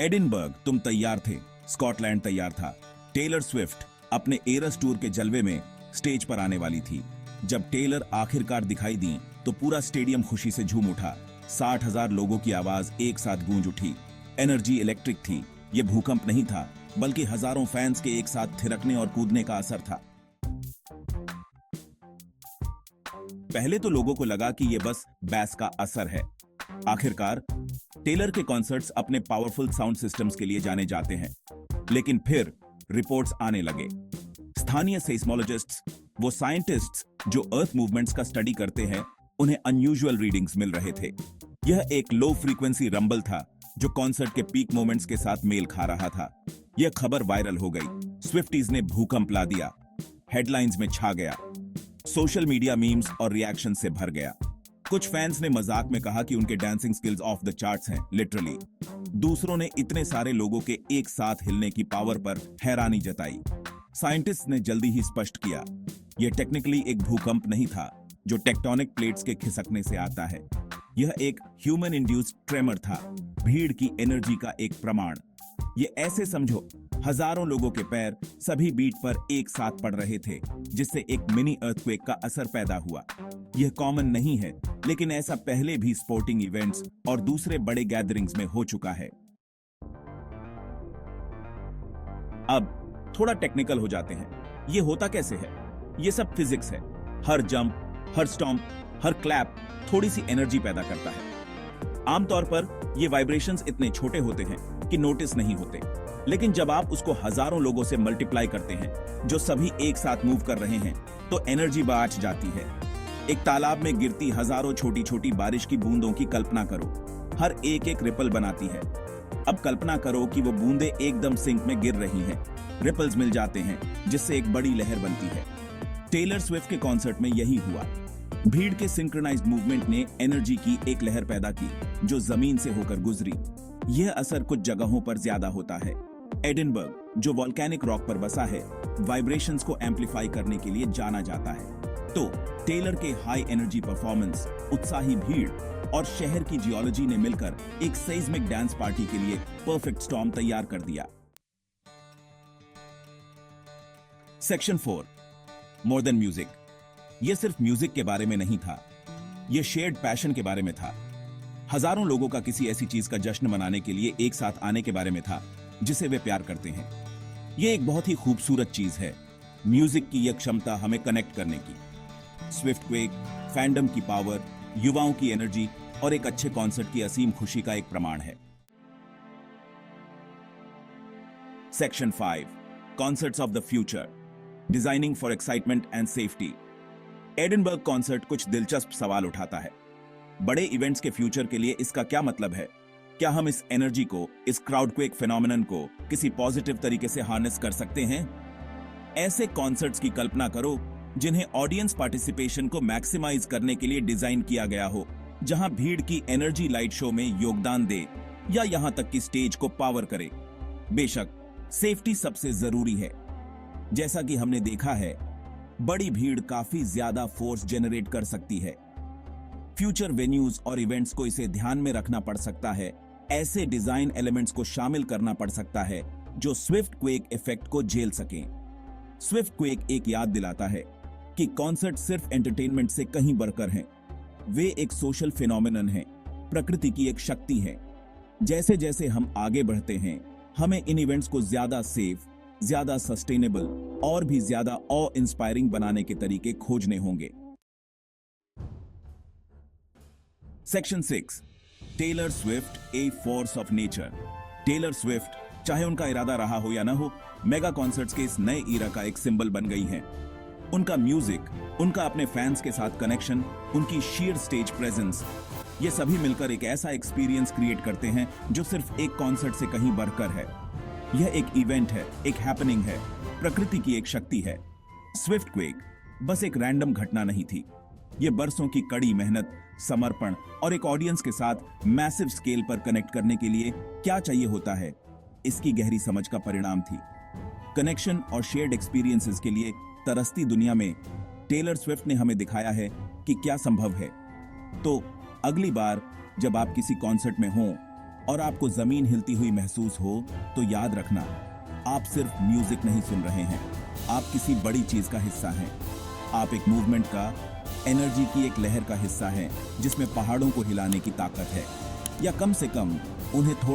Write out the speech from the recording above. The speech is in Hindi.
एडिनबर्ग तुम तैयार थे, स्कॉटलैंड तैयार था। टेलर स्विफ्ट अपने एरस टूर के जलवे में स्टेज पर आने वाली थी। जब टेलर आखिरकार दिखाई दी तो पूरा स्टेडियम खुशी से झूम उठा। 60,000 लोगों की आवाज एक साथ गूंज उठी। एनर्जी इलेक्ट्रिक थी। यह भूकंप नहीं था, बल्कि हजारों फैंस के एक साथ थिरकने और कूदने का असर था। पहले तो लोगों को लगा कि यह बस बैस का असर है। आखिरकार टेलर के कॉन्सर्ट्स अपने पावरफुल साउंड सिस्टम्स के लिए जाने जाते हैं। लेकिन फिर रिपोर्ट्स आने लगे। स्थानीय सेस्मोलॉजिस्ट्स, वो साइंटिस्ट्स जो अर्थ मूवमेंट्स का स्टडी करते हैं, उन्हें अनयूजुअल रीडिंग्स मिल रहे थे। यह एक लो फ्रीक्वेंसी रंबल था जो कॉन्सर्ट के पीक मोमेंट्स के साथ मेल खा रहा था। यह खबर वायरल हो गई। स्विफ्टीज ने भूकंप ला दिया, हेडलाइंस में छा गया, सोशल मीडिया मीम्स और रिएक्शन से भर गया। कुछ फैंस ने मजाक में कहा कि उनके dancing skills of the charts हैं, लिटरली। दूसरों ने इतने सारे लोगों के एक साथ हिलने की पावर पर हैरानी जताई। साइंटिस्ट ने जल्दी ही स्पष्ट किया, यह टेक्निकली एक भूकंप नहीं था जो टेक्टोनिक प्लेट्स के खिसकने से आता है। यह एक ह्यूमन इंड्यूस्ड ट्रेमर था, भीड़ की एनर्जी का एक प्रमाण। ये ऐसे समझो, हजारों लोगों के पैर सभी बीट पर एक साथ पड़ रहे थे, जिससे एक मिनी अर्थक्वेक का असर पैदा हुआ। यह कॉमन नहीं है, लेकिन ऐसा पहले भी स्पोर्टिंग इवेंट्स और दूसरे बड़े गैदरिंग्स में हो चुका है। अब थोड़ा टेक्निकल हो जाते हैं। यह होता कैसे है? यह सब फिजिक्स है। हर जंप, हर स्टॉम्प, हर क्लैप थोड़ी सी एनर्जी पैदा करता है। आमतौर पर ये वाइब्रेशंस इतने छोटे होते हैं कि नोटिस नहीं होते, लेकिन जब आप उसको हजारों लोगों से मल्टीप्लाई करते हैं जो सभी एक साथ मूव कर रहे हैं, तो एनर्जी बाँट जाती है। एक तालाब में गिरती हजारों छोटी छोटी बारिश की बूंदों की कल्पना करो। हर एक एक रिपल बनाती है। अब कल्पना करो कि वो बूंदें एकदम सिंक में गिर रही हैं। रिपल्स मिल जाते हैं, जिससे एक बड़ी लहर बनती है। टेलर स्विफ्ट के कॉन्सर्ट में यही हुआ। भीड़ के सिंक्रोनाइज्ड मूवमेंट ने एनर्जी की एक लहर पैदा की जो जमीन से होकर गुजरी। यह असर कुछ जगहों पर ज्यादा होता है। एडिनबर्ग, जो वोल्केनिक रॉक पर बसा है, वाइब्रेशंस को एम्पलीफाई करने के लिए जाना जाता है। तो टेलर के हाई एनर्जी परफॉर्मेंस, उत्साही भीड़ और शहर की जियोलॉजी ने मिलकर एक सेइस्मिक डांस पार्टी के लिए परफेक्ट स्टॉर्म तैयार कर दिया। Section 4, more than music. यह सिर्फ म्यूजिक के बारे में नहीं था, यह शेयर्ड पैशन के बारे में था। हजारों लोगों का किसी ऐसी चीज का जश्न मनाने के लिए एक साथ आने के बारे में था जिसे वे प्यार करते हैं। यह एक बहुत ही खूबसूरत चीज है, म्यूजिक की यह क्षमता हमें कनेक्ट करने की। स्विफ्टक्वेक, फैंडम की पावर, युवाओं की एनर्जी और एक अच्छे कॉन्सर्ट की असीम खुशी का एक प्रमाण है। Section 5, concerts of the future, designing for excitement and safety. Edinburgh concert कुछ दिलचस्प सवाल उठाता है। बड़े इवेंट्स के फ्यूचर के लिए इसका क्या मतलब है? क्या हम इस एनर्जी को, इस क्राउडक्वेक फिनोमेनन को किसी पॉजिटिव तरीके से हार्नेस कर सकते हैं? ऐसे कॉन्सर्ट्स की कल्पना करो जिन्हें ऑडियंस पार्टिसिपेशन को मैक्सिमाइज करने के लिए डिजाइन किया गया हो, जहां भीड़ की एनर्जी लाइट शो में योगदान दे या यहां तक कि स्टेज को पावर करे। बेशक सेफ्टी सबसे जरूरी है। जैसा कि हमने देखा है, बड़ी भीड़ काफी ज्यादा फोर्स जेनरेट कर सकती है। फ्यूचर वेन्यूज और इवेंट्स को इसे ध्यान में रखना पड़ सकता है। ऐसे डिजाइन एलिमेंट्स को शामिल करना पड़ सकता है जो स्विफ्ट क्वेक इफेक्ट को झेल सकें। स्विफ्ट क्वेक एक याद दिलाता है कि कॉन्सर्ट सिर्फ एंटरटेनमेंट से कहीं बढ़कर हैं। वे एक सोशल फिनोमेनन हैं, प्रकृति की एक शक्ति है। जैसे जैसे हम आगे बढ़ते हैं, हमें इन इवेंट्स को ज्यादा सेफ, ज्यादा सस्टेनेबल और भी ज्यादा ऑ इंस्पायरिंग बनाने के तरीके खोजने होंगे। Section 6, Taylor Swift a force of nature. Taylor Swift, चाहे उनका इरादा रहा हो या ना हो, मेगा कॉन्सर्ट्स के इस नए ईरा का एक सिंबल बन गई हैं। उनका म्यूजिक, उनका अपने फैंस के साथ कनेक्शन, उनकी शीयर स्टेज प्रेजेंस, ये सभी मिलकर एक ऐसा एक्सपीरियंस क्रिएट करते हैं जो सिर्फ एक कॉन्सर्ट से कहीं बढ़कर है। यह एक इवेंट है, एक हैपनिंग है, प्रकृति की एक शक्ति है। स्विफ्टक्वेक बस एक रैंडम घटना नहीं थी। यह बरसों की कड़ी मेहनत, समर्पण और एक ऑडियंस के साथ मैसिव स्केल पर कनेक्ट करने के लिए क्या चाहिए होता है, इसकी गहरी समझ का परिणाम थी। कनेक्शन और शेयर्ड एक्सपीरियंसेस के लिए तरसती दुनिया में टेलर स्विफ्ट ने हमें दिखाया है कि क्या संभव है। तो अगली बार जब आप किसी कॉन्सर्ट में हों, और आपको जमीन हिलती हुई महसूस हो तो याद रखना, आप सिर्फ म्यूजिक नहीं सुन रहे हैं, आप किसी बड़ी चीज का हिस्सा हैं। आप एक मूवमेंट का, एनर्जी की एक लहर का हिस्सा हैं जिसमें पहाड़ों को हिलाने की ताकत है, या कम से कम उन्हें थोड़ा